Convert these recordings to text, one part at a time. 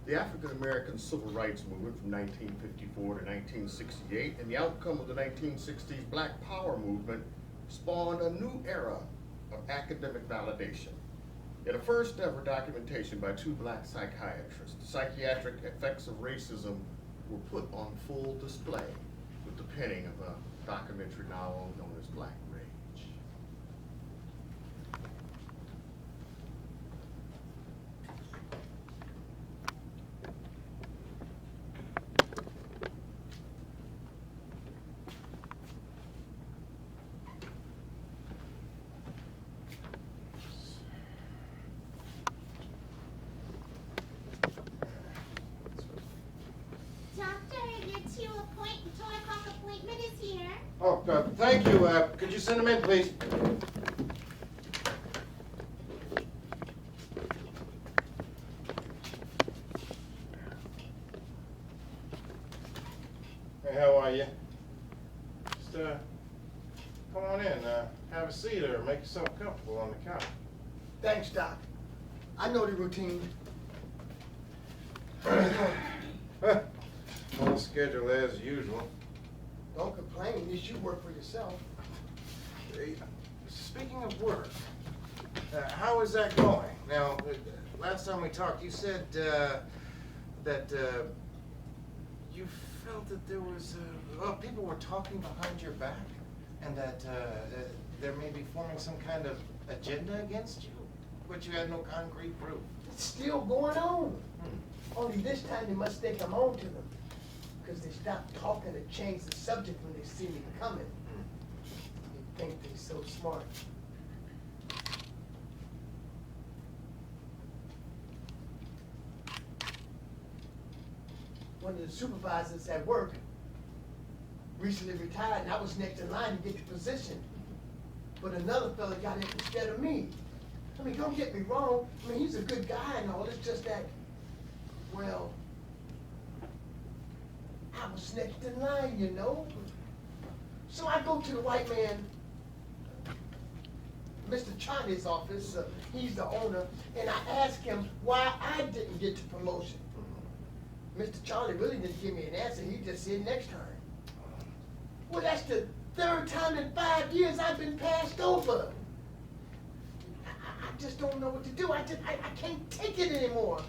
The African-American Civil Rights Movement from 1954 to 1968 and the outcome of the 1960s Black Power movement spawned a new era of academic validation. In a first ever documentation by two black psychiatrists, the psychiatric effects of racism were put on full display with the penning of a documentary now known as Black Rage. Oh, thank you. Could you send him in, please? Hey, how are you? Just, come on in. Have a seat or make yourself comfortable on the couch. Thanks, Doc. I know the routine. Full schedule as usual. Don't complain, at least you work for yourself. Hey, speaking of work, how is that going? Now, last time we talked, you said that you felt that there was, people were talking behind your back, and that there may be forming some kind of agenda against you, but you had no concrete proof. It's still going on. Only this time they must think I'm on to them. Because they stopped talking to change the subject when they see me coming. They think they're so smart. One of the supervisors at work recently retired, and I was next in line to get the position. But another fella got it instead of me. I mean, don't get me wrong. I mean, he's a good guy and all. It's just that, well, I was next in line, you know. So I go to the white man, Mr. Charlie's office, he's the owner, and I ask him why I didn't get the promotion. Mr. Charlie really didn't give me an answer, he just said next time. Well, that's the third time in 5 years I've been passed over. I just don't know what to do. I can't take it anymore.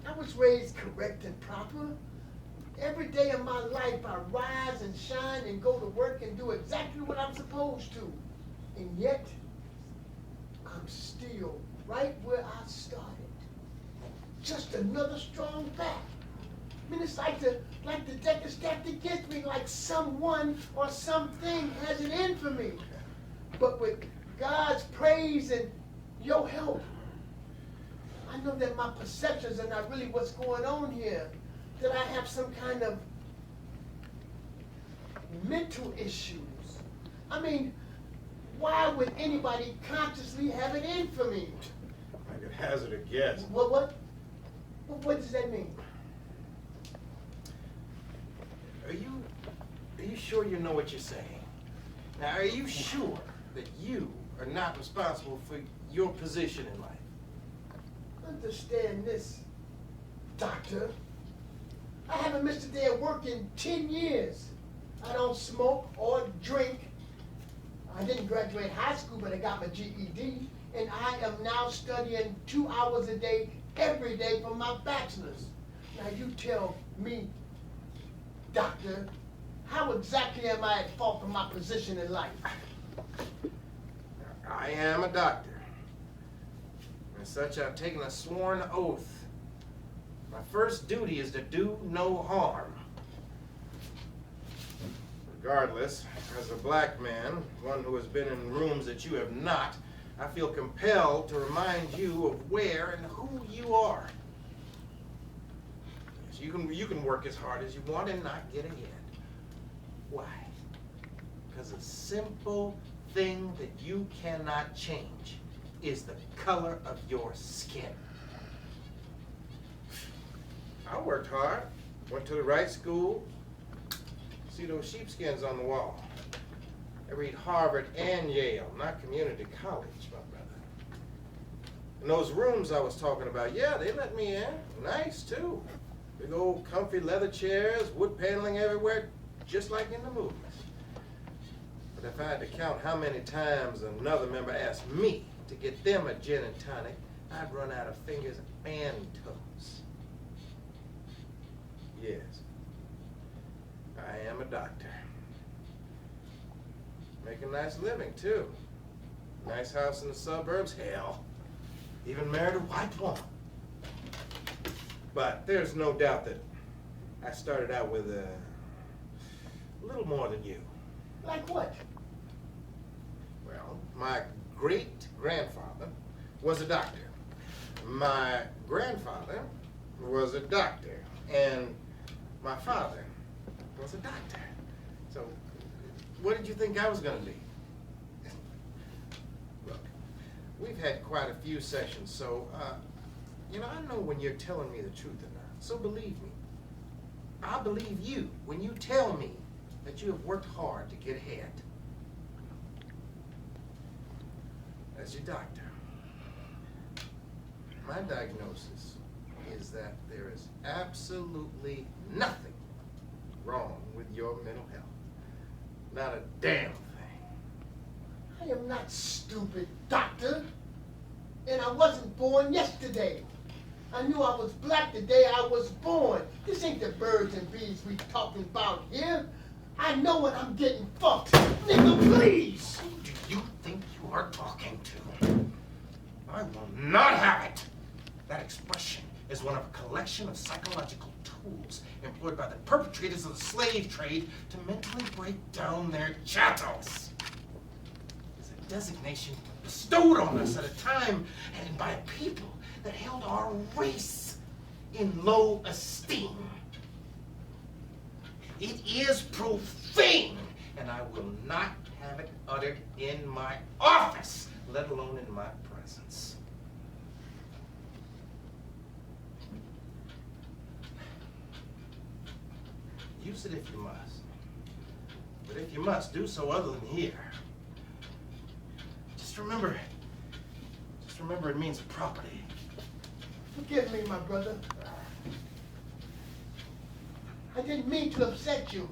I was raised correct and proper. Every day of my life, I rise and shine and go to work and do exactly what I'm supposed to. And yet, I'm still right where I started. Just another strong back. I mean, it's like the deck is stacked against me, like someone or something has it in for me. But with God's praise and your help, I know that my perceptions are not really what's going on here. That I have some kind of mental issues. I mean, why would anybody consciously have it in for me? I could hazard a guess. What does that mean? Are you sure you know what you're saying? Now, are you sure that you are not responsible for your position in life? Understand this, doctor. I haven't missed a day of work in 10 years. I don't smoke or drink. I didn't graduate high school, but I got my GED. And I am now studying 2 hours a day, every day for my bachelor's. Now you tell me, doctor, how exactly am I at fault for my position in life? I am a doctor. As such, I've taken a sworn oath. My first duty is to do no harm. Regardless, as a black man, one who has been in rooms that you have not, I feel compelled to remind you of where and who you are. Yes, you can work as hard as you want and not get ahead. Why? Because a simple thing that you cannot change is the color of your skin. I worked hard, went to the right school. See those sheepskins on the wall? I read Harvard and Yale, not community college, my brother. And those rooms I was talking about, yeah, they let me in. Nice, too. Big old comfy leather chairs, wood paneling everywhere, just like in the movies. But if I had to count how many times another member asked me to get them a gin and tonic, I'd run out of fingers and toes. Yes, I am a doctor. Make a nice living, too. Nice house in the suburbs, hell. Even married a white woman. But there's no doubt that I started out with a little more than you. Like what? Well, my great-grandfather was a doctor. My grandfather was a doctor. And my father was a doctor. So, what did you think I was going to be? Look, we've had quite a few sessions, so, you know, I know when you're telling me the truth or not. So believe me. I believe you when you tell me that you have worked hard to get ahead. As your doctor, my diagnosis is that there is absolutely nothing wrong with your mental health. Not a damn thing. I am not stupid, doctor. And I wasn't born yesterday. I knew I was black the day I was born. This ain't the birds and bees we talking about here. I know when I'm getting fucked. Nigga, please! Who do you think you are talking to? I will not have it. That expression is one of a collection of psychological tools employed by the perpetrators of the slave trade to mentally break down their chattels. It's a designation bestowed on us at a time and by a people that held our race in low esteem. It is profane, and I will not have it uttered in my office, let alone in my presence. Use it if you must. But if you must, do so other than here. Just remember it means property. Forgive me, my brother. I didn't mean to upset you.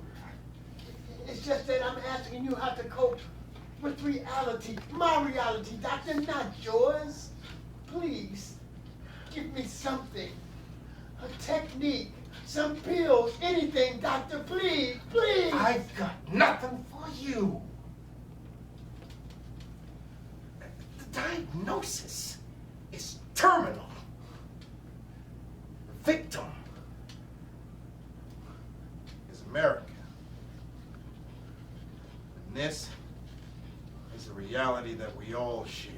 It's just that I'm asking you how to cope with reality. My reality, doctor, not yours. Please, give me something. A technique, some pills, anything, doctor, please, please. I've got nothing for you. The diagnosis is terminal. The victim is America. And this is a reality that we all share.